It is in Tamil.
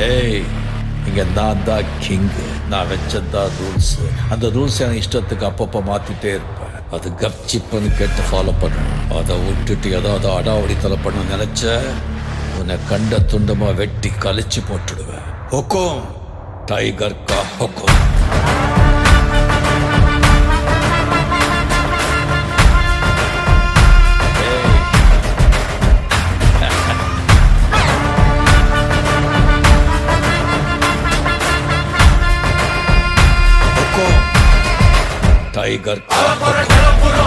ஏய், இங்க நான் தான் கிங்கு. நான் வச்சதான் ரூல்ஸ். அந்த ரூல்ஸ் என் இஷ்டத்துக்கு அப்பப்போ மாத்திட்டே இருப்பேன். அது கப்சிப்புன்னு கேட்டு ஃபாலோ பண்ணணும். அதை விட்டுட்டு ஏதாவது அடாவடித்தலை பண்ண நினைச்ச உன்னை கண்ட துண்டமா வெட்டி கழிச்சு போட்டுடுவேன். ஹுக்கும், டைகர் கா ஹுக்கும். டைகர் கா ஹுக்கும்.